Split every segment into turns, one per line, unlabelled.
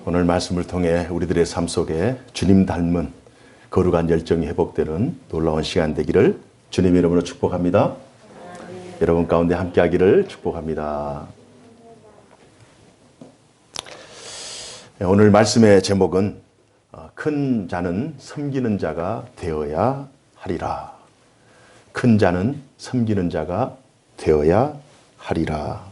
오늘 말씀을 통해 우리들의 삶 속에 주님 닮은 거룩한 열정이 회복되는 놀라운 시간 되기를 주님의 이름으로 축복합니다. 여러분 가운데 함께하기를 축복합니다. 오늘 말씀의 제목은 큰 자는 섬기는 자가 되어야 하리라. 큰 자는 섬기는 자가 되어야 하리라.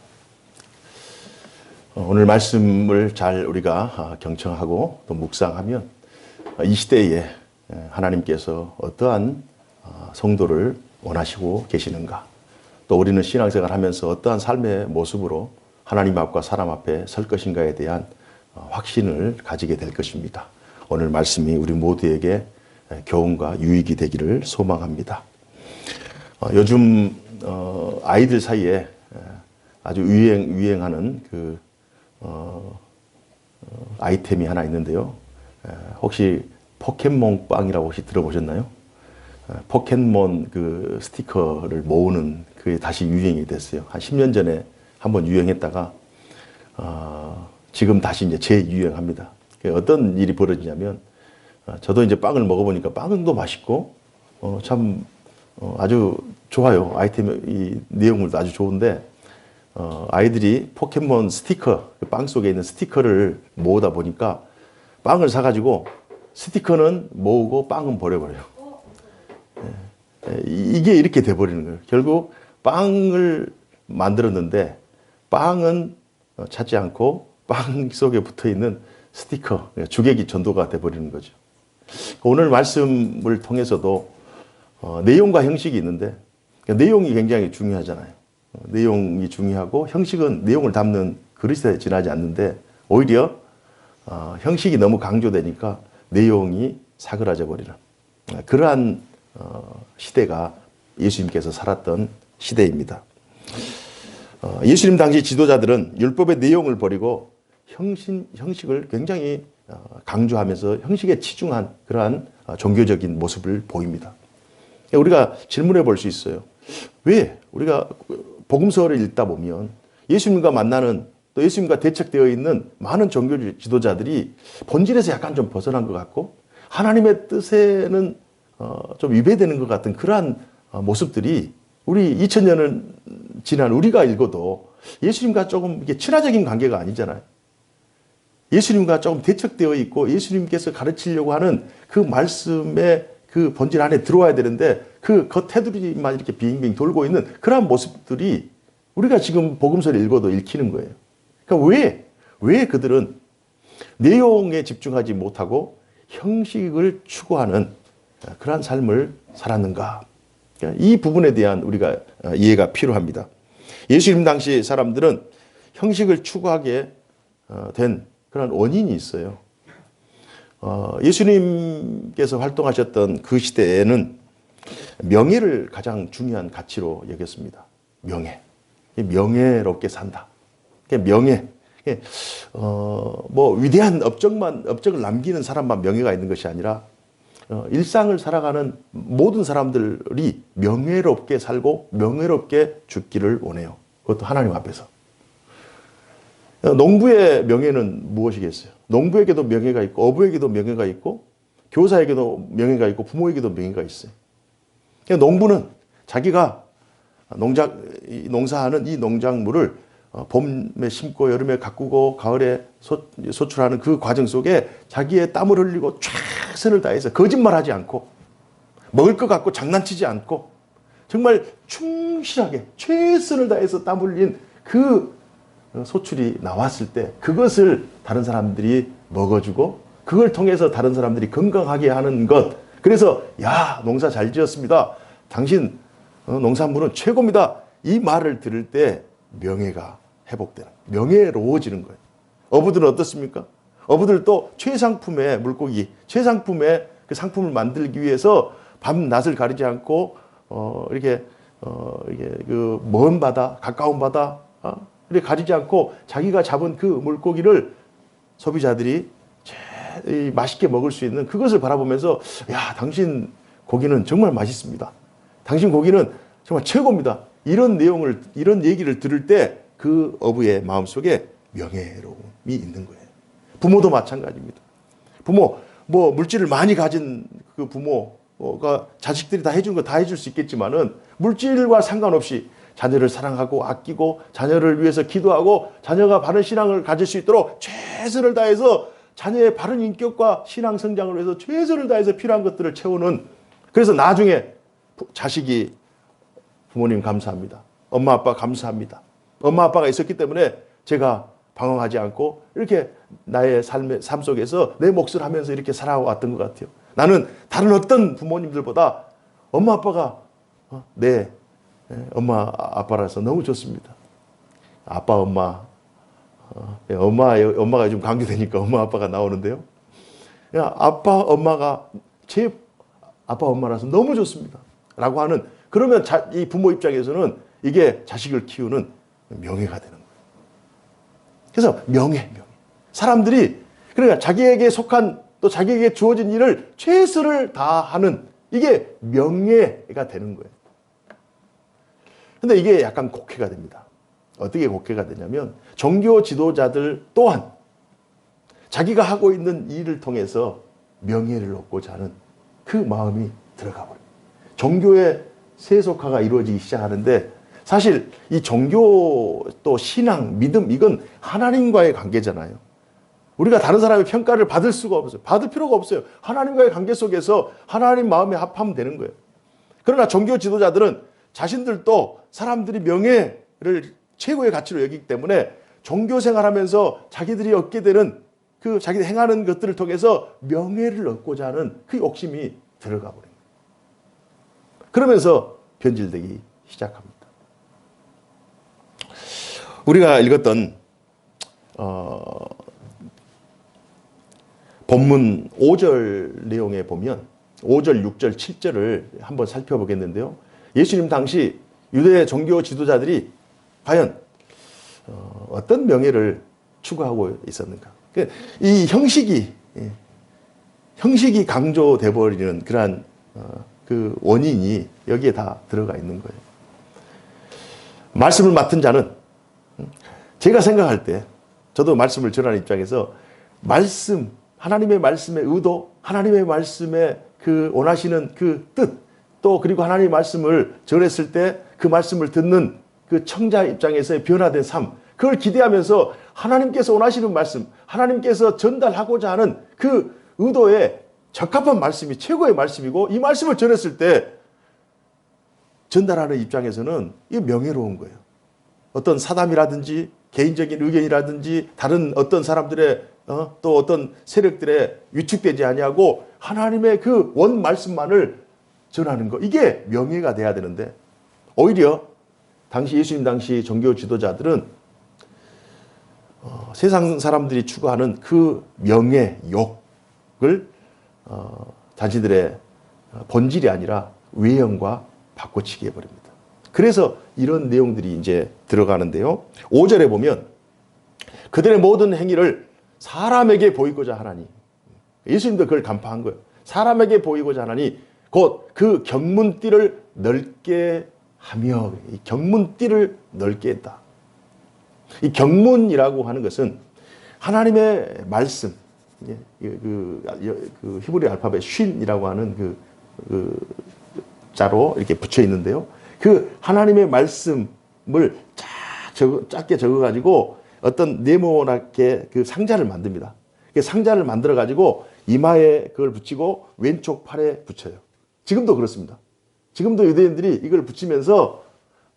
오늘 말씀을 잘 우리가 경청하고 또 묵상하면 이 시대에 하나님께서 어떠한 성도를 원하시고 계시는가, 또 우리는 신앙생활 하면서 어떠한 삶의 모습으로 하나님 앞과 사람 앞에 설 것인가에 대한 확신을 가지게 될 것입니다. 오늘 말씀이 우리 모두에게 교훈과 유익이 되기를 소망합니다. 요즘 아이들 사이에 아주 유행하는 아이템이 하나 있는데요. 혹시 포켓몬 빵이라고 혹시 들어보셨나요? 포켓몬 스티커를 모으는 그게 다시 유행이 됐어요. 한 10년 전에 한번 유행했다가 지금 다시 이제 재유행합니다. 어떤 일이 벌어지냐면 저도 이제 빵을 먹어보니까 빵도 맛있고 참 아주 좋아요. 아이템 이 내용물도 아주 좋은데 아이들이 포켓몬 스티커, 빵 속에 있는 스티커를 모으다 보니까 빵을 사가지고 스티커는 모으고 빵은 버려버려요. 이게 이렇게 돼버리는 거예요. 결국 빵을 만들었는데 빵은 찾지 않고 빵 속에 붙어있는 스티커, 주객이 전도가 돼버리는 거죠. 오늘 말씀을 통해서도 내용과 형식이 있는데 내용이 굉장히 중요하잖아요. 내용이 중요하고 형식은 내용을 담는 그릇에 지나지 않는데 오히려 형식이 너무 강조되니까 내용이 사그라져 버리는 그러한 시대가 예수님께서 살았던 시대입니다. 예수님 당시 지도자들은 율법의 내용을 버리고 형식을 굉장히 강조하면서 형식에 치중한 그러한 종교적인 모습을 보입니다. 우리가 질문해 볼 수 있어요. 왜 우리가 복음서를 읽다 보면 예수님과 만나는, 또 예수님과 대척되어 있는 많은 종교 지도자들이 본질에서 약간 좀 벗어난 것 같고 하나님의 뜻에는 좀 위배되는 것 같은 그러한 모습들이 우리 2000년을 지난 우리가 읽어도 예수님과 조금 이렇게 친화적인 관계가 아니잖아요. 예수님과 조금 대척되어 있고 예수님께서 가르치려고 하는 그 말씀의 그 본질 안에 들어와야 되는데 그 겉테두리만 이렇게 빙빙 돌고 있는 그러한 모습들이 우리가 지금 복음서를 읽어도 읽히는 거예요. 그러니까 왜 그들은 내용에 집중하지 못하고 형식을 추구하는 그러한 삶을 살았는가? 이 부분에 대한 우리가 이해가 필요합니다. 예수님 당시 사람들은 형식을 추구하게 된 그런 원인이 있어요. 예수님께서 활동하셨던 그 시대에는 명예를 가장 중요한 가치로 여겼습니다. 명예롭게 산다. 명예. 위대한 업적을 남기는 사람만 명예가 있는 것이 아니라 일상을 살아가는 모든 사람들이 명예롭게 살고 명예롭게 죽기를 원해요. 그것도 하나님 앞에서. 농부의 명예는 무엇이겠어요? 농부에게도 명예가 있고 어부에게도 명예가 있고 교사에게도 명예가 있고 부모에게도 명예가 있어요. 농부는 자기가 농사하는 이 농작물을 봄에 심고 여름에 가꾸고 가을에 소출하는 그 과정 속에 자기의 땀을 흘리고 최선을 다해서 거짓말하지 않고 먹을 것 갖고 장난치지 않고 정말 충실하게 최선을 다해서 땀 흘린 그 소출이 나왔을 때 그것을 다른 사람들이 먹어주고 그걸 통해서 다른 사람들이 건강하게 하는 것. 그래서 야, 농사 잘 지었습니다. 당신 농산물은 최고입니다. 이 말을 들을 때 명예가 회복되는, 명예로워지는 거예요. 어부들은 어떻습니까? 어부들도 최상품의 물고기, 최상품의 그 상품을 만들기 위해서 밤낮을 가리지 않고 이렇게 그 먼 바다, 가까운 바다 이렇게 가리지 않고 자기가 잡은 그 물고기를 소비자들이 맛있게 먹을 수 있는 그것을 바라보면서 야, 당신 고기는 정말 맛있습니다. 당신 고기는 정말 최고입니다. 이런 내용을, 이런 얘기를 들을 때 그 어부의 마음속에 명예로움이 있는 거예요. 부모도 마찬가지입니다. 부모, 뭐 물질을 많이 가진 그 부모가 자식들이 다 해준 거 다 해줄 수 있겠지만은 물질과 상관없이 자녀를 사랑하고 아끼고 자녀를 위해서 기도하고 자녀가 바른 신앙을 가질 수 있도록 최선을 다해서 자녀의 바른 인격과 신앙 성장을 위해서 최선을 다해서 필요한 것들을 채우는, 그래서 나중에 자식이 부모님 감사합니다. 엄마 아빠 감사합니다. 엄마 아빠가 있었기 때문에 제가 방황하지 않고 이렇게 나의 삶 속에서 내 몫을 하면서 이렇게 살아왔던 것 같아요. 나는 다른 어떤 부모님들보다 엄마 아빠가 내 엄마 아빠라서 너무 좋습니다. 아빠 엄마, 엄마가 요즘 강조되니까 엄마 아빠가 나오는데요. 아빠 엄마가 제 아빠 엄마라서 너무 좋습니다 라고 하는, 그러면 이 부모 입장에서는 이게 자식을 키우는 명예가 되는 거예요. 그래서 명예. 사람들이 그러니까 자기에게 속한 또 자기에게 주어진 일을 최선을 다하는, 이게 명예가 되는 거예요. 근데 이게 약간 곡해가 됩니다. 어떻게 곡해가 되냐면 종교 지도자들 또한 자기가 하고 있는 일을 통해서 명예를 얻고자 하는 그 마음이 들어가 버려요. 종교의 세속화가 이루어지기 시작하는데, 사실 이 종교 또 신앙, 믿음, 이건 하나님과의 관계잖아요. 우리가 다른 사람의 평가를 받을 수가 없어요. 받을 필요가 없어요. 하나님과의 관계 속에서 하나님 마음에 합하면 되는 거예요. 그러나 종교 지도자들은 자신들도 사람들이 명예를 최고의 가치로 여기기 때문에 종교 생활하면서 자기들이 얻게 되는 그 자기들 행하는 것들을 통해서 명예를 얻고자 하는 그 욕심이 들어가 버린 거예요. 그러면서 변질되기 시작합니다. 우리가 읽었던 본문 5절 내용에 보면 5절, 6절, 7절을 한번 살펴보겠는데요. 예수님 당시 유대 종교 지도자들이 과연 어떤 명예를 추구하고 있었는가. 이 형식이 강조돼 버리는 그러한 그 원인이 여기에 다 들어가 있는 거예요. 말씀을 맡은 자는, 제가 생각할 때 저도 말씀을 전하는 입장에서 말씀, 하나님의 말씀의 의도, 하나님의 말씀의 그 원하시는 그 뜻, 또 그리고 하나님의 말씀을 전했을 때 그 말씀을 듣는 그 청자 입장에서의 변화된 삶, 그걸 기대하면서 하나님께서 원하시는 말씀, 하나님께서 전달하고자 하는 그 의도에 적합한 말씀이 최고의 말씀이고, 이 말씀을 전했을 때 전달하는 입장에서는 이게 명예로운 거예요. 어떤 사담이라든지 개인적인 의견이라든지 다른 어떤 사람들의 또 어떤 세력들의 위축되지 아니하고 하나님의 그 원 말씀만을 전하는 거, 이게 명예가 돼야 되는데, 오히려 당시 예수님 당시 종교 지도자들은 세상 사람들이 추구하는 그 명예욕을 자신들의 본질이 아니라 외형과 바꿔치기 해버립니다. 그래서 이런 내용들이 이제 들어가는데요. 5절에 보면 그들의 모든 행위를 사람에게 보이고자 하나니, 예수님도 그걸 간파한 거예요. 사람에게 보이고자 하나니 곧 그 경문띠를 넓게 하며, 이 경문띠를 넓게 했다. 이 경문이라고 하는 것은 하나님의 말씀, 그 히브리 알파벳 쉰이라고 하는 그 자로 이렇게 붙여 있는데요. 그 하나님의 말씀을 작게 적어가지고 어떤 네모나게 그 상자를 만듭니다. 그 상자를 만들어가지고 이마에 그걸 붙이고 왼쪽 팔에 붙여요. 지금도 그렇습니다. 지금도 유대인들이 이걸 붙이면서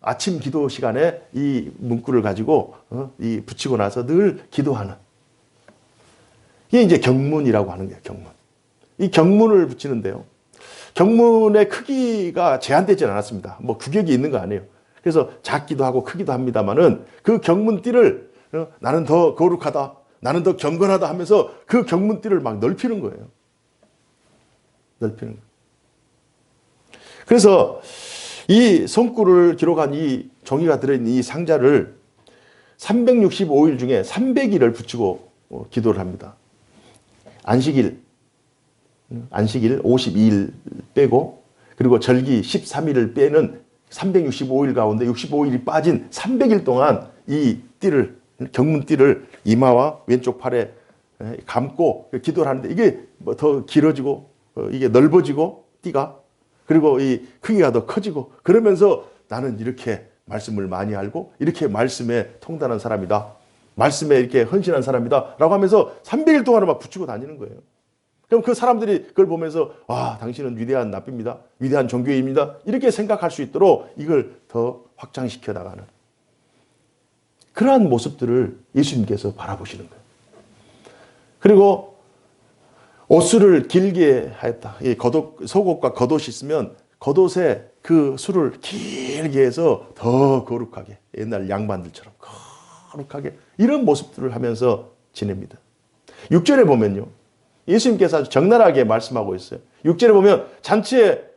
아침 기도 시간에 이 문구를 가지고 이 붙이고 나서 늘 기도하는, 이게 이제 경문이라고 하는 거예요. 경문. 이 경문을 붙이는데요. 경문의 크기가 제한되지 않았습니다. 뭐 규격이 있는 거 아니에요. 그래서 작기도 하고 크기도 합니다만은 그 경문띠를 나는 더 거룩하다, 나는 더 경건하다 하면서 그 경문띠를 막 넓히는 거예요. 넓히는 거예요. 그래서 이 손구를 기록한 이 종이가 들어있는 이 상자를 365일 중에 300일을 붙이고 기도를 합니다. 안식일 52일 빼고, 그리고 절기 13일을 빼는 365일 가운데 65일이 빠진 300일 동안 이 띠를 경문띠를 이마와 왼쪽 팔에 감고 기도를 하는데 이게 뭐 더 길어지고 이게 넓어지고 띠가 그리고 이 크기가 더 커지고 그러면서 나는 이렇게 말씀을 많이 알고 이렇게 말씀에 통달한 사람이다. 말씀에 이렇게 헌신한 사람이다. 라고 하면서 300일 동안을 막 붙이고 다니는 거예요. 그럼 그 사람들이 그걸 보면서 아, 당신은 위대한 납비입니다. 위대한 종교인입니다. 이렇게 생각할 수 있도록 이걸 더 확장시켜 나가는 그러한 모습들을 예수님께서 바라보시는 거예요. 그리고 옷술을 길게 하였다. 이 속옷과 겉옷이 있으면 겉옷에 그 술을 길게 해서 더 거룩하게 옛날 양반들처럼 거룩하게 이런 모습들을 하면서 지냅니다. 6절에 보면요. 예수님께서 아주 적나라하게 말씀하고 있어요. 6절에 보면 잔치의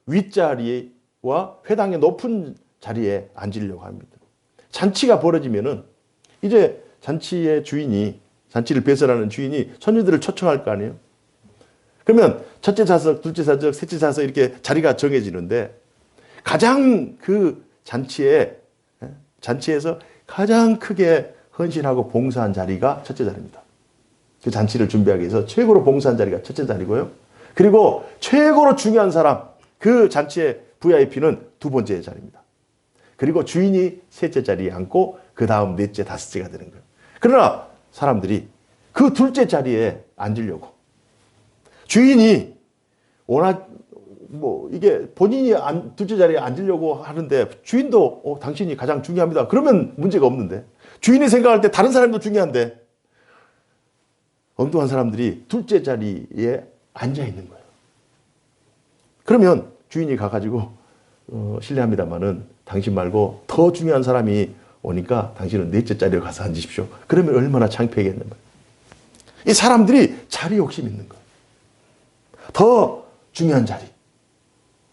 윗자리와 회당의 높은 자리에 앉으려고 합니다. 잔치가 벌어지면은 이제 잔치의 주인이 잔치를 배설하는 주인이 손님들을 초청할 거 아니에요. 그러면 첫째 좌석, 둘째 좌석, 셋째 좌석 이렇게 자리가 정해지는데 가장 그 잔치에서 가장 크게 헌신하고 봉사한 자리가 첫째 자리입니다. 그 잔치를 준비하기 위해서 최고로 봉사한 자리가 첫째 자리고요. 그리고 최고로 중요한 사람, 그 잔치의 VIP는 두 번째 자리입니다. 그리고 주인이 셋째 자리에 앉고 그 다음 넷째, 다섯째가 되는 거예요. 그러나 사람들이 그 둘째 자리에 앉으려고 주인이 이게 본인이 둘째 자리에 앉으려고 하는데 주인도 당신이 가장 중요합니다. 그러면 문제가 없는데 주인이 생각할 때 다른 사람도 중요한데 엉뚱한 사람들이 둘째 자리에 앉아 있는 거예요. 그러면 주인이 가가지고 실례합니다만은 당신 말고 더 중요한 사람이 오니까 당신은 넷째 자리에 가서 앉으십시오. 그러면 얼마나 창피하겠는 거예요. 이 사람들이 자리 욕심 있는 거예요. 더 중요한 자리.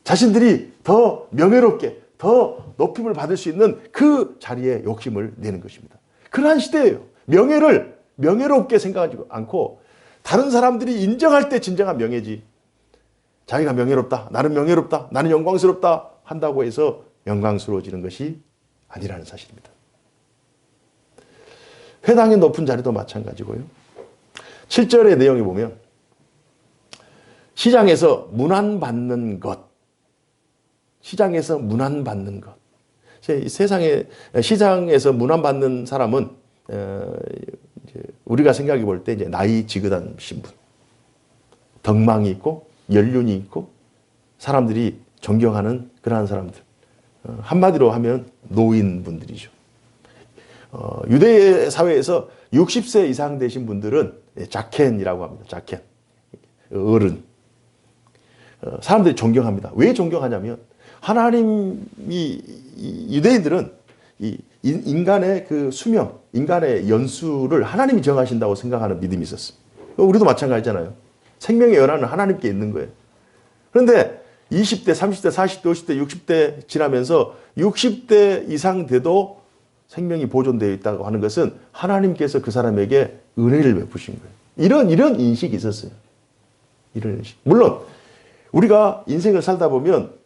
자신들이 더 명예롭게 더 높임을 받을 수 있는 그 자리에 욕심을 내는 것입니다. 그러한 시대예요. 명예를 명예롭게 생각하지 않고 다른 사람들이 인정할 때 진정한 명예지. 자기가 명예롭다. 나는 명예롭다. 나는 영광스럽다. 한다고 해서 영광스러워지는 것이 아니라는 사실입니다. 회당의 높은 자리도 마찬가지고요. 7절의 내용에 보면 시장에서 문안받는 것. 시장에서 문안받는 것. 시장에서 문안받는 사람은 우리가 생각해 볼 때 이제 나이 지긋한 신분, 덕망이 있고 연륜이 있고 사람들이 존경하는 그러한 사람들. 한마디로 하면 노인분들이죠. 유대 사회에서 60세 이상 되신 분들은 자켄이라고 합니다. 자켄. 어른. 사람들이 존경합니다. 왜 존경하냐면 하나님이 유대인들은 이 인간의 그 수명, 인간의 연수를 하나님이 정하신다고 생각하는 믿음이 있었어요. 우리도 마찬가지잖아요. 생명의 연한은 하나님께 있는 거예요. 그런데 20대, 30대, 40대, 50대, 60대 지나면서 60대 이상 돼도 생명이 보존되어 있다고 하는 것은 하나님께서 그 사람에게 은혜를 베푸신 거예요. 이런 인식이 있었어요. 이런 인식. 물론 우리가 인생을 살다 보면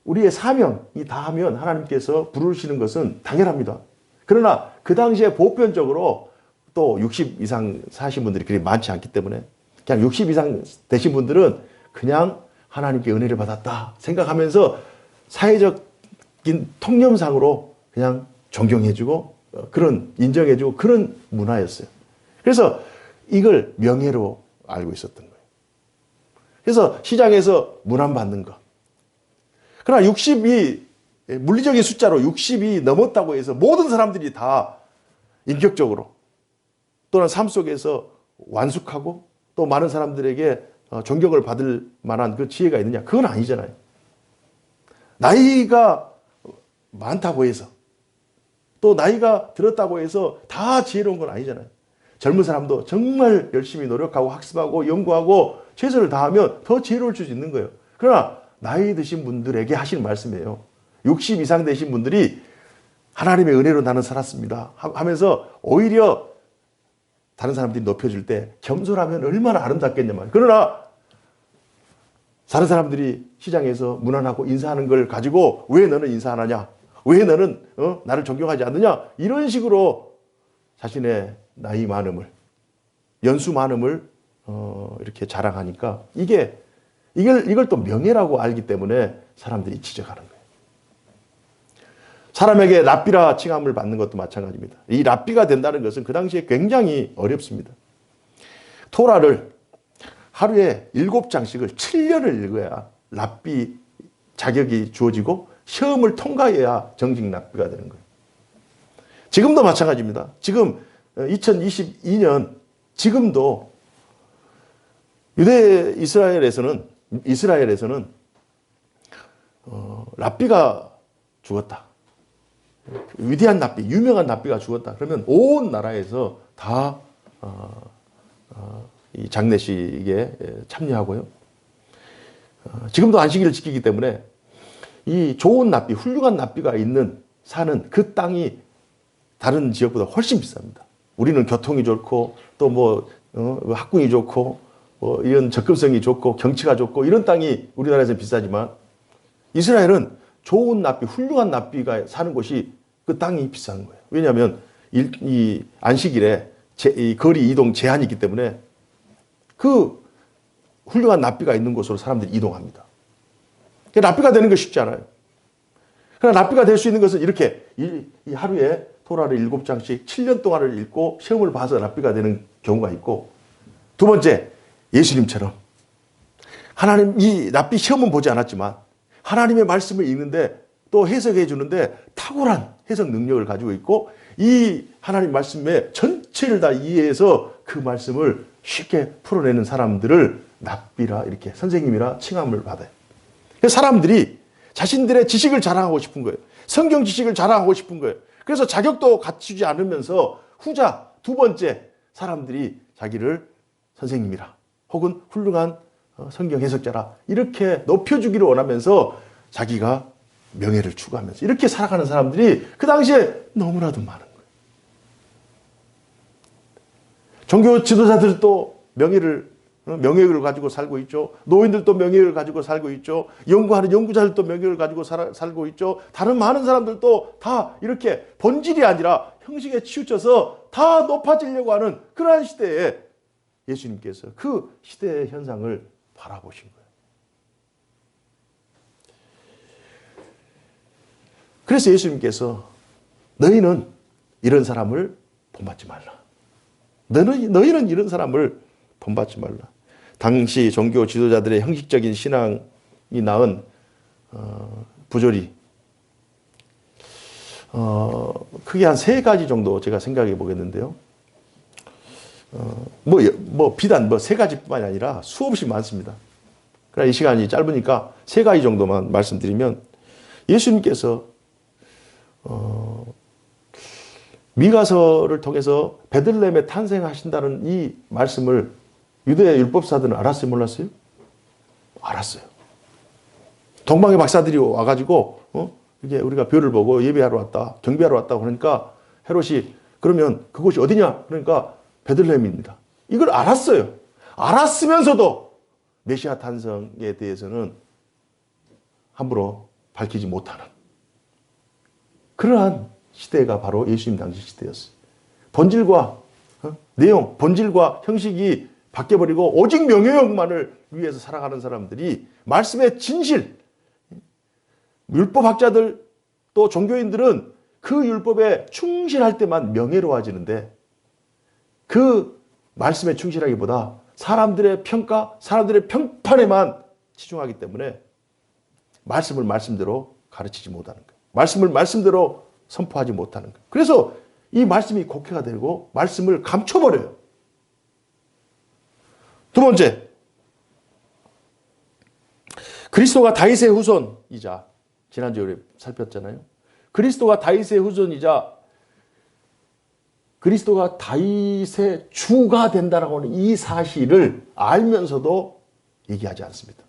우리의 사명이 다하면 하나님께서 부르시는 것은 당연합니다. 그러나 그 당시에 보편적으로 또 60 이상 사신 분들이 그리 많지 않기 때문에 그냥 60 이상 되신 분들은 그냥 하나님께 은혜를 받았다 생각하면서 사회적인 통념상으로 그냥 존경해주고 그런 인정해주고 그런 문화였어요. 그래서 이걸 명예로 알고 있었던 거예요. 그래서 시장에서 문안받는 것. 그러나 60이 물리적인 숫자로 60이 넘었다고 해서 모든 사람들이 다 인격적으로 또는 삶 속에서 완숙하고 또 많은 사람들에게 존경을 받을 만한 그 지혜가 있느냐? 그건 아니잖아요. 나이가 많다고 해서 또 나이가 들었다고 해서 다 지혜로운 건 아니잖아요. 젊은 사람도 정말 열심히 노력하고 학습하고 연구하고 최선을 다하면 더 지혜로울 수 있는 거예요. 그러나 나이 드신 분들에게 하시는 말씀이에요. 60 이상 되신 분들이 하나님의 은혜로 나는 살았습니다 하면서 오히려 다른 사람들이 높여줄 때 겸손하면 얼마나 아름답겠냐 말이에요. 그러나 다른 사람들이 시장에서 문안하고 인사하는 걸 가지고 왜 너는 인사 안 하냐? 왜 너는 나를 존경하지 않느냐? 이런 식으로 자신의 나이 많음을, 연수 많음을 이렇게 자랑하니까 이걸 또 명예라고 알기 때문에 사람들이 지적하는 거예요. 사람에게 랍비라 칭함을 받는 것도 마찬가지입니다. 이 랍비가 된다는 것은 그 당시에 굉장히 어렵습니다. 토라를 하루에 7장씩을 7년을 읽어야 랍비 자격이 주어지고 시험을 통과해야 정직 랍비가 되는 거예요. 지금도 마찬가지입니다. 지금 2022년 지금도 유대 이스라엘에서는 랍비가 죽었다. 위대한 랍비, 유명한 랍비가 죽었다. 그러면 온 나라에서 다 이 장례식에 참여하고요. 지금도 안식일을 지키기 때문에 이 좋은 랍비, 훌륭한 랍비가 있는 사는 그 땅이 다른 지역보다 훨씬 비쌉니다. 우리는 교통이 좋고 또 학군이 좋고 이런 접근성이 좋고 경치가 좋고 이런 땅이 우리나라에서 비싸지만 이스라엘은 좋은 랍비, 훌륭한 랍비가 사는 곳이 그 땅이 비싼 거예요. 왜냐하면 이 안식일에 이 거리 이동 제한이 있기 때문에 그 훌륭한 랍비가 있는 곳으로 사람들이 이동합니다. 랍비가 되는 거 쉽지 않아요. 그러나 랍비가 될 수 있는 것은 이렇게 이 하루에 토라를 7장씩 7년 동안을 읽고 시험을 봐서 랍비가 되는 경우가 있고, 두 번째, 예수님처럼 하나님 이 랍비 시험은 보지 않았지만 하나님의 말씀을 읽는데 또 해석해 주는데 탁월한 해석 능력을 가지고 있고 이 하나님 말씀의 전체를 다 이해해서 그 말씀을 쉽게 풀어내는 사람들을 랍비라 이렇게 선생님이라 칭함을 받아요. 사람들이 자신들의 지식을 자랑하고 싶은 거예요. 성경 지식을 자랑하고 싶은 거예요. 그래서 자격도 갖추지 않으면서 후자 두 번째 사람들이 자기를 선생님이라 혹은 훌륭한 성경 해석자라 이렇게 높여주기를 원하면서 자기가 명예를 추구하면서 이렇게 살아가는 사람들이 그 당시에 너무나도 많은 거예요. 종교 지도자들도 명예를 가지고 살고 있죠. 노인들도 명예를 가지고 살고 있죠. 연구하는 연구자들도 명예를 가지고 살고 있죠. 다른 많은 사람들도 다 이렇게 본질이 아니라 형식에 치우쳐서 다 높아지려고 하는 그러한 시대에 예수님께서 그 시대의 현상을 바라보신 거예요. 그래서 예수님께서 너희는 이런 사람을 본받지 말라. 너희는 이런 사람을 본받지 말라. 당시 종교 지도자들의 형식적인 신앙이 낳은 부조리 크게 한 3가지 정도 제가 생각해 보겠는데요. 비단 3가지뿐만이 아니라 수없이 많습니다. 그러나 이 시간이 짧으니까 3가지 정도만 말씀드리면, 예수님께서 미가서를 통해서 베들레헴에 탄생하신다는 이 말씀을 유대 율법사들은 알았어요, 몰랐어요? 알았어요. 동방의 박사들이 와가지고 이게 우리가 별을 보고 예배하러 왔다, 경배하러 왔다 그러니까 헤롯이 그러면 그곳이 어디냐? 그러니까 베들레헴입니다. 이걸 알았어요. 알았으면서도 메시아 탄생에 대해서는 함부로 밝히지 못하는 그러한 시대가 바로 예수님 당시 시대였어요. 본질과 내용, 본질과 형식이 바뀌어버리고 오직 명예욕만을 위해서 살아가는 사람들이 말씀의 진실, 율법학자들 또 종교인들은 그 율법에 충실할 때만 명예로워지는데 그 말씀에 충실하기보다 사람들의 평가, 사람들의 평판에만 치중하기 때문에 말씀을 말씀대로 가르치지 못하는 거예요. 말씀을 말씀대로 선포하지 못하는 거예요. 그래서 이 말씀이 곡해가 되고 말씀을 감춰버려요. 두 번째, 그리스도가 다윗의 후손이자, 지난주에 우리 살폈잖아요. 그리스도가 다윗의 후손이자 그리스도가 다윗의 주가 된다라고 하는 이 사실을 알면서도 얘기하지 않습니다.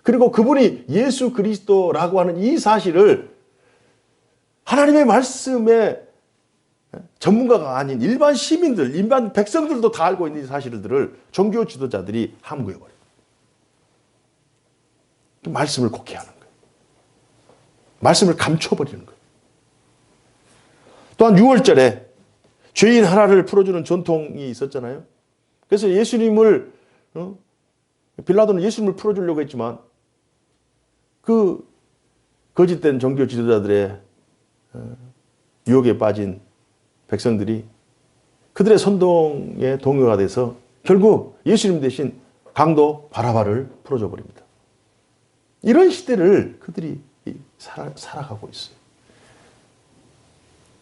그리고 그분이 예수 그리스도라고 하는 이 사실을 하나님의 말씀에 전문가가 아닌 일반 시민들, 일반 백성들도 다 알고 있는 사실들을 종교 지도자들이 함구해버려요. 말씀을 곡해하는 거예요. 말씀을 감춰버리는 거예요. 또한 6월절에 죄인 하나를 풀어주는 전통이 있었잖아요. 그래서 예수님을 빌라도는 예수님을 풀어주려고 했지만 그 거짓된 종교 지도자들의 유혹에 빠진 백성들이 그들의 선동에 동요가 돼서 결국 예수님 대신 강도 바라바를 풀어줘 버립니다. 이런 시대를 그들이 살아가고 있어요.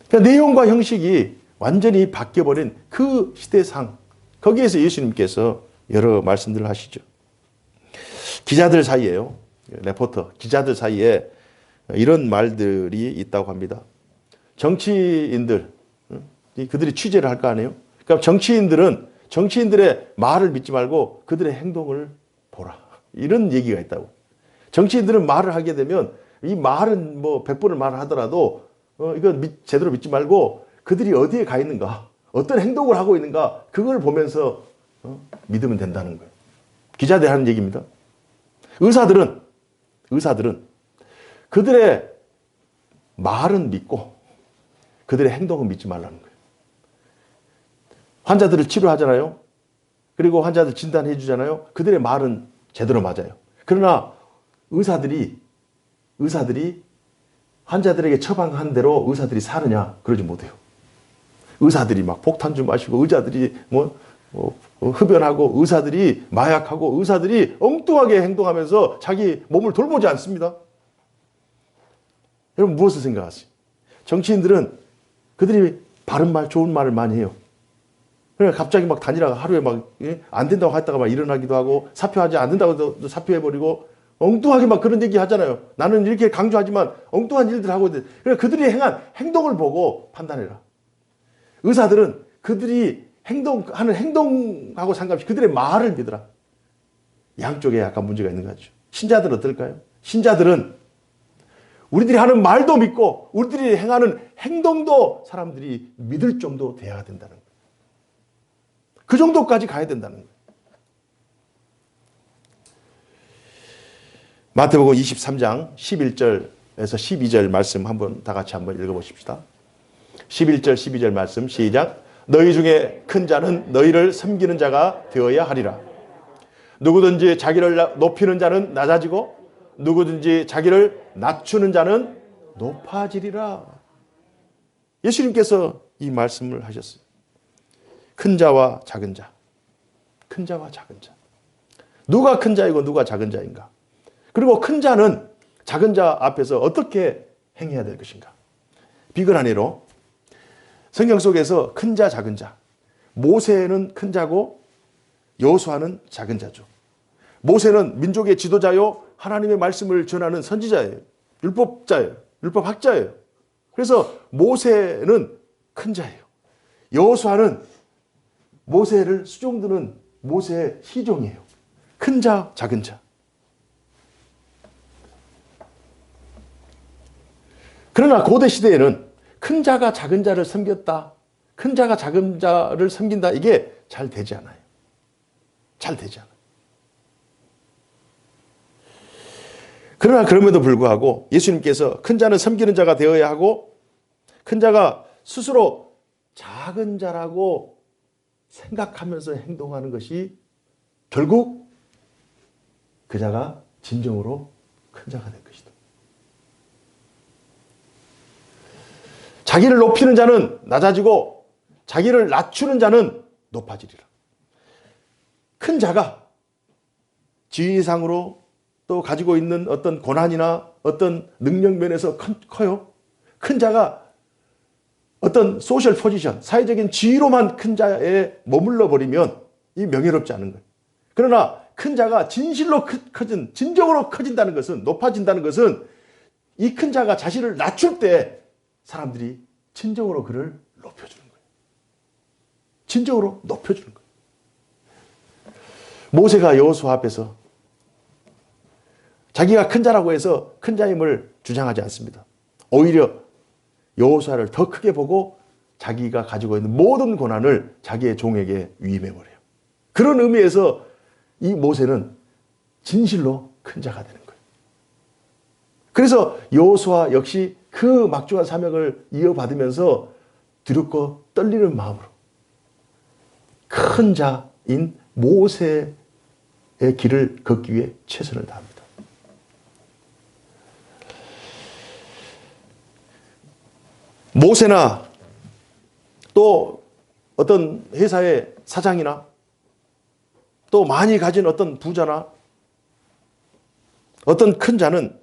그러니까 내용과 형식이 완전히 바뀌어버린 그 시대상, 거기에서 예수님께서 여러 말씀들을 하시죠. 기자들 사이에요. 레포터, 기자들 사이에 이런 말들이 있다고 합니다. 정치인들, 그들이 취재를 할 거 아니에요? 그러니까 정치인들의 말을 믿지 말고 그들의 행동을 보라. 이런 얘기가 있다고. 정치인들은 말을 하게 되면 이 말은 뭐 100번을 말을 하더라도 이건 제대로 믿지 말고 그들이 어디에 가 있는가, 어떤 행동을 하고 있는가, 그걸 보면서 믿으면 된다는 거예요. 기자들이 하는 얘기입니다. 의사들은 그들의 말은 믿고 그들의 행동은 믿지 말라는 거예요. 환자들을 치료하잖아요. 그리고 환자들 진단해 주잖아요. 그들의 말은 제대로 맞아요. 그러나 의사들이 환자들에게 처방한 대로 의사들이 사느냐? 그러지 못해요. 의사들이 막 폭탄 좀 마시고, 의사들이 흡연하고, 의사들이 마약하고, 의사들이 엉뚱하게 행동하면서 자기 몸을 돌보지 않습니다. 여러분 무엇을 생각하세요? 정치인들은 그들이 바른 말, 좋은 말을 많이 해요. 그러니까 갑자기 막 단일화가 하루에 막 안 된다고 했다가 막 일어나기도 하고, 사표하지 않는다고 사표해버리고, 엉뚱하게 막 그런 얘기 하잖아요. 나는 이렇게 강조하지만 엉뚱한 일들 하고 있는데, 그러니까 그들이 행한 행동을 보고 판단해라. 의사들은 그들이 하는 행동하고 상관없이 그들의 말을 믿으라. 양쪽에 약간 문제가 있는 것 같죠. 신자들은 어떨까요? 신자들은 우리들이 하는 말도 믿고 우리들이 행하는 행동도 사람들이 믿을 정도 돼야 된다는 거예요. 그 정도까지 가야 된다는 거예요. 마태복음 23장 11절에서 12절 말씀 다 같이 한번 읽어보십시다. 11절 12절 말씀 시작. 너희 중에 큰 자는 너희를 섬기는 자가 되어야 하리라. 누구든지 자기를 높이는 자는 낮아지고 누구든지 자기를 낮추는 자는 높아지리라. 예수님께서 이 말씀을 하셨어요. 큰 자와 작은 자. 큰 자와 작은 자. 누가 큰 자이고 누가 작은 자인가? 그리고 큰 자는 작은 자 앞에서 어떻게 행해야 될 것인가? 비근한 예로 성경 속에서 큰 자, 작은 자. 모세는 큰 자고 여호수아는 작은 자죠. 모세는 민족의 지도자요, 하나님의 말씀을 전하는 선지자예요. 율법자예요. 율법학자예요. 그래서 모세는 큰 자예요. 여호수아는 모세를 수종드는 모세의 시종이에요. 큰 자, 작은 자. 그러나 고대 시대에는 큰 자가 작은 자를 섬겼다, 큰 자가 작은 자를 섬긴다, 이게 잘 되지 않아요. 잘 되지 않아요. 그러나 그럼에도 불구하고 예수님께서 큰 자는 섬기는 자가 되어야 하고 큰 자가 스스로 작은 자라고 생각하면서 행동하는 것이 결국 그 자가 진정으로 큰 자가 될 것이다. 자기를 높이는 자는 낮아지고 자기를 낮추는 자는 높아지리라. 큰 자가 지위상으로 또 가지고 있는 어떤 권한이나 어떤 능력 면에서 커요. 큰 자가 어떤 소셜 포지션, 사회적인 지위로만 큰 자에 머물러 버리면 이 명예롭지 않은 거예요. 그러나 큰 자가 진실로 진정으로 커진다는 것은, 높아진다는 것은 이 큰 자가 자신을 낮출 때 사람들이 진정으로 그를 높여주는 거예요. 진정으로 높여주는 거예요. 모세가 여호수아 앞에서 자기가 큰 자라고 해서 큰 자임을 주장하지 않습니다. 오히려 여호수아를 더 크게 보고 자기가 가지고 있는 모든 권한을 자기의 종에게 위임해버려요. 그런 의미에서 이 모세는 진실로 큰 자가 되는 거예요. 그래서 여호수아 역시 그 막중한 사명을 이어받으면서 두렵고 떨리는 마음으로 큰 자인 모세의 길을 걷기 위해 최선을 다합니다. 모세나 또 어떤 회사의 사장이나 또 많이 가진 어떤 부자나 어떤 큰 자는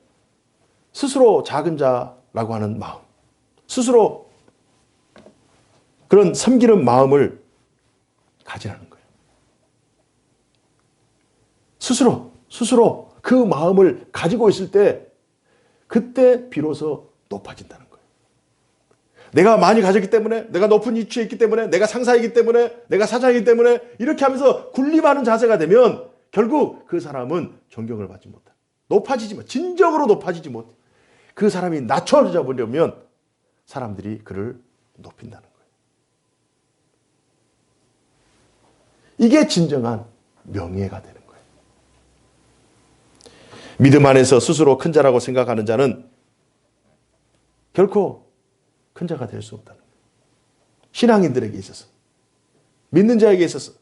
스스로 작은 자라고 하는 마음, 스스로 그런 섬기는 마음을 가지라는 거예요. 스스로 그 마음을 가지고 있을 때 그때 비로소 높아진다는 거예요. 내가 많이 가졌기 때문에, 내가 높은 위치에 있기 때문에, 내가 상사이기 때문에, 내가 사장이기 때문에 이렇게 하면서 군림하는 자세가 되면 결국 그 사람은 존경을 받지 못해. 높아지지 못, 진정으로 높아지지 못해. 그 사람이 낮춰져 버리면 사람들이 그를 높인다는 거예요. 이게 진정한 명예가 되는 거예요. 믿음 안에서 스스로 큰 자라고 생각하는 자는 결코 큰 자가 될 수 없다는 거예요. 신앙인들에게 있어서, 믿는 자에게 있어서,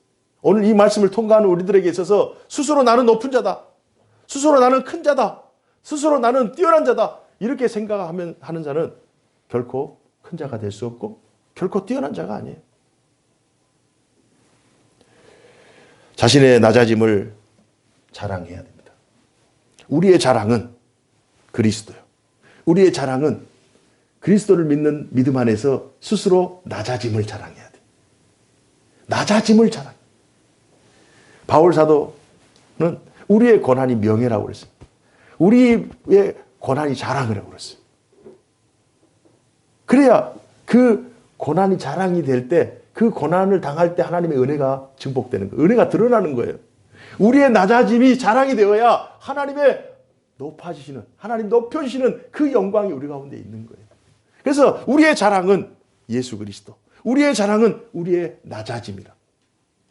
오늘 이 말씀을 통과하는 우리들에게 있어서 스스로 나는 높은 자다, 스스로 나는 큰 자다, 스스로 나는 뛰어난 자다 이렇게 생각하는 자는 결코 큰 자가 될 수 없고 결코 뛰어난 자가 아니에요. 자신의 낮아짐을 자랑해야 됩니다. 우리의 자랑은 그리스도요. 우리의 자랑은 그리스도를 믿는 믿음 안에서 스스로 낮아짐을 자랑해야 돼. 낮아짐을 자랑. 바울 사도는 우리의 고난이 명예라고 그랬어요. 우리의 고난이 자랑이라고 그랬어요. 그래야 그 고난이 자랑이 될 때, 그 고난을 당할 때 하나님의 은혜가 증복되는 거예요. 은혜가 드러나는 거예요. 우리의 낮아짐이 자랑이 되어야 하나님의 높아지시는, 하나님 높여주시는 그 영광이 우리 가운데 있는 거예요. 그래서 우리의 자랑은 예수 그리스도, 우리의 자랑은 우리의 낮아짐이라.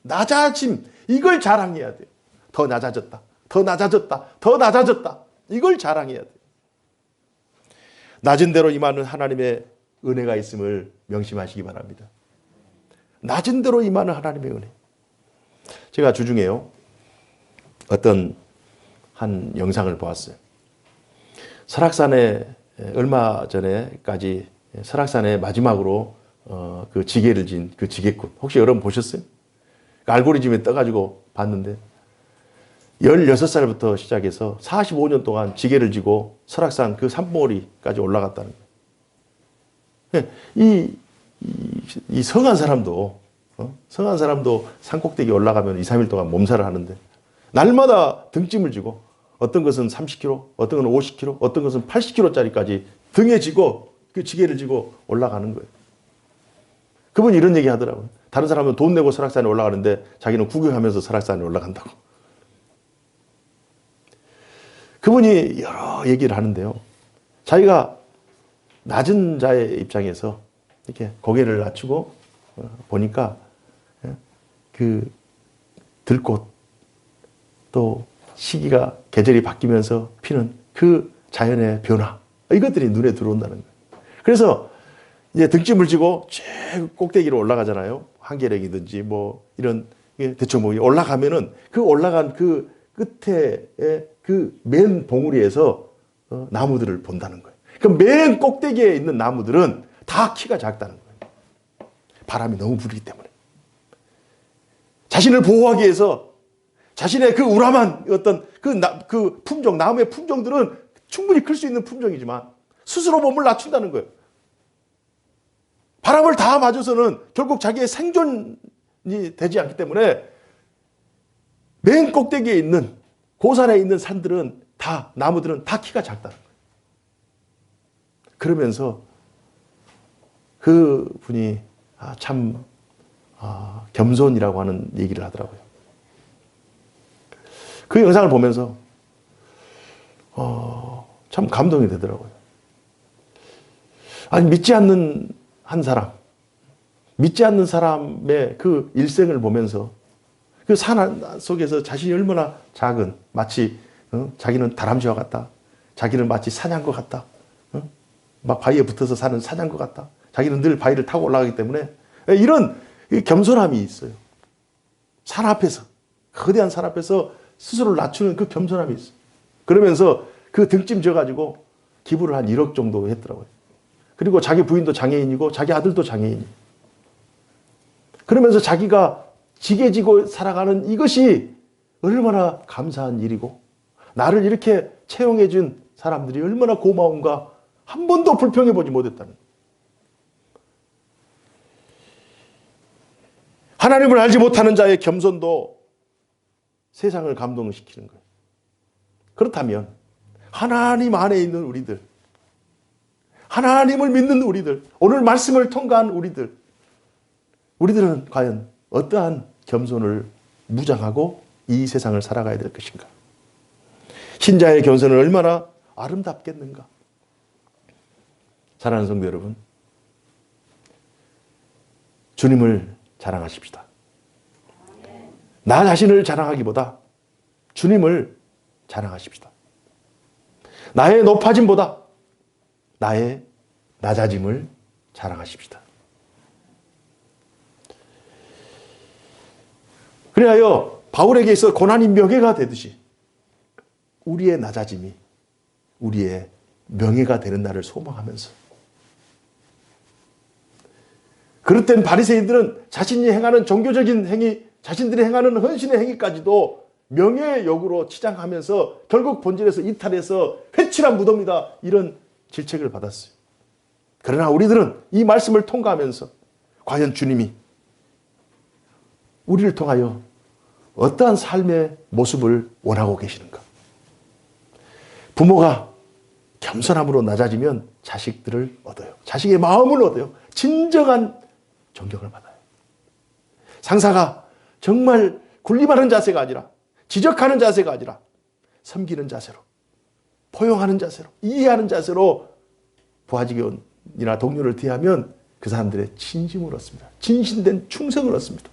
낮아짐, 이걸 자랑해야 돼요. 더 낮아졌다, 더 낮아졌다, 더 낮아졌다. 이걸 자랑해야 돼요. 낮은 대로 임하는 하나님의 은혜가 있음을 명심하시기 바랍니다. 낮은 대로 임하는 하나님의 은혜. 제가 주중에요, 어떤 한 영상을 보았어요. 설악산에 얼마 전에까지 설악산에 마지막으로 그 지게를 진 그 지게꾼, 혹시 여러분 보셨어요? 그 알고리즘에 떠가지고 봤는데 16살부터 시작해서 45년 동안 지게를 지고 설악산 그 산봉우리까지 올라갔다는 거예요. 이 성한 사람도 산 꼭대기 올라가면 2, 3일 동안 몸살을 하는데 날마다 등짐을 지고 어떤 것은 30kg, 어떤 것은 50kg, 어떤 것은 80kg짜리까지 등에 지고 그 지게를 지고 올라가는 거예요. 그분이 이런 얘기 하더라고요. 다른 사람은 돈 내고 설악산에 올라가는데 자기는 구경하면서 설악산에 올라간다고. 그분이 여러 얘기를 하는데요. 자기가 낮은 자의 입장에서 이렇게 고개를 낮추고 보니까 그 들꽃 또 시기가 계절이 바뀌면서 피는 그 자연의 변화, 이것들이 눈에 들어온다는 거예요. 그래서 이제 등짐을 지고 쭉 꼭대기로 올라가잖아요. 한계령이든지 뭐 이런 대충 뭐 올라가면은 그 올라간 그 끝에 그 맨 봉우리에서 나무들을 본다는 거예요. 그 맨 꼭대기에 있는 나무들은 다 키가 작다는 거예요. 바람이 너무 불기 때문에. 자신을 보호하기 위해서 자신의 그 우람한 어떤 그 품종, 나무의 품종들은 충분히 클 수 있는 품종이지만 스스로 몸을 낮춘다는 거예요. 바람을 다 맞아서는 결국 자기의 생존이 되지 않기 때문에 맨 꼭대기에 있는 고산에 있는 산들은 다, 나무들은 다 키가 작다는 거예요. 그러면서 그 분이 참 겸손이라고 하는 얘기를 하더라고요. 그 영상을 보면서 참 감동이 되더라고요. 아니, 믿지 않는 한 사람, 믿지 않는 사람의 그 일생을 보면서 그 산 속에서 자신이 얼마나 작은, 마치 자기는 다람쥐와 같다, 자기는 마치 사냥과 같다, 막 바위에 붙어서 사는 사냥과 같다, 자기는 늘 바위를 타고 올라가기 때문에 이런 겸손함이 있어요. 산 앞에서, 거대한 산 앞에서 스스로를 낮추는 그 겸손함이 있어요. 그러면서 그 등짐 져가지고 기부를 한 1억 정도 했더라고요. 그리고 자기 부인도 장애인이고 자기 아들도 장애인이에요. 그러면서 자기가 지게 지고 살아가는 이것이 얼마나 감사한 일이고 나를 이렇게 채용해 준 사람들이 얼마나 고마운가 한 번도 불평해 보지 못했다는 거예요. 하나님을 알지 못하는 자의 겸손도 세상을 감동시키는 거예요. 그렇다면 하나님 안에 있는 우리들, 하나님을 믿는 우리들, 오늘 말씀을 통과한 우리들은 과연 어떠한 겸손을 무장하고 이 세상을 살아가야 될 것인가? 신자의 겸손은 얼마나 아름답겠는가? 사랑하는 성도 여러분, 주님을 자랑하십시다. 나 자신을 자랑하기보다 주님을 자랑하십시다. 나의 높아짐보다 나의 낮아짐을 자랑하십시다. 그리하여 바울에게 있어 고난이 명예가 되듯이 우리의 낮아짐이 우리의 명예가 되는 날을 소망하면서, 그릇된 바리새인들은 자신이 행하는 종교적인 행위, 자신들이 행하는 헌신의 행위까지도 명예의 욕으로 치장하면서 결국 본질에서 이탈해서 회칠한 무덤이다, 이런 질책을 받았어요. 그러나 우리들은 이 말씀을 통과하면서 과연 주님이 우리를 통하여 어떠한 삶의 모습을 원하고 계시는가? 부모가 겸손함으로 낮아지면 자식들을 얻어요. 자식의 마음을 얻어요. 진정한 존경을 받아요. 상사가 정말 군림하는 자세가 아니라, 지적하는 자세가 아니라 섬기는 자세로, 포용하는 자세로, 이해하는 자세로 부하직원이나 동료를 대하면 그 사람들의 진심을 얻습니다. 진실된 충성을 얻습니다.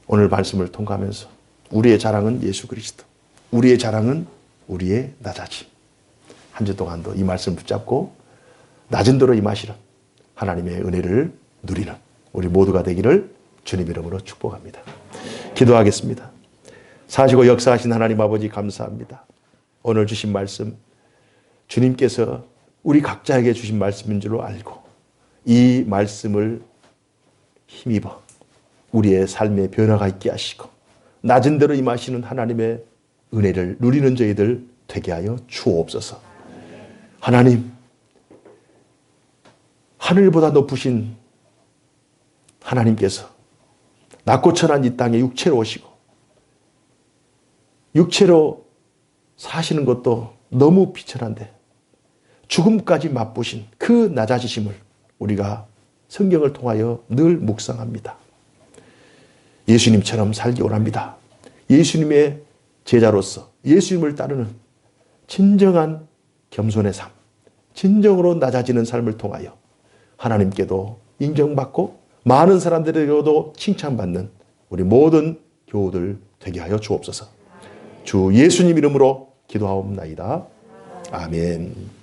오늘 말씀을 통과하면서 우리의 자랑은 예수 그리스도, 우리의 자랑은 우리의 낮아짐. 한 주 동안도 이 말씀 붙잡고 낮은 대로 임하시는 하나님의 은혜를 누리는 우리 모두가 되기를 주님 이름으로 축복합니다. 기도하겠습니다. 사시고 역사하신 하나님 아버지 감사합니다. 오늘 주신 말씀, 주님께서 우리 각자에게 주신 말씀인 줄로 알고 이 말씀을 힘입어 우리의 삶에 변화가 있게 하시고 낮은 대로 임하시는 하나님의 은혜를 누리는 저희들 되게 하여 주옵소서. 하나님, 하늘보다 높으신 하나님께서 낮고 천한 이 땅에 육체로 오시고 육체로 사시는 것도 너무 비천한데 죽음까지 맛보신 그 낮아지심을 우리가 성경을 통하여 늘 묵상합니다. 예수님처럼 살기 원합니다. 예수님의 제자로서 예수님을 따르는 진정한 겸손의 삶, 진정으로 낮아지는 삶을 통하여 하나님께도 인정받고 많은 사람들에게도 칭찬받는 우리 모든 교우들 되게 하여 주옵소서. 주 예수님 이름으로 기도하옵나이다. 아멘.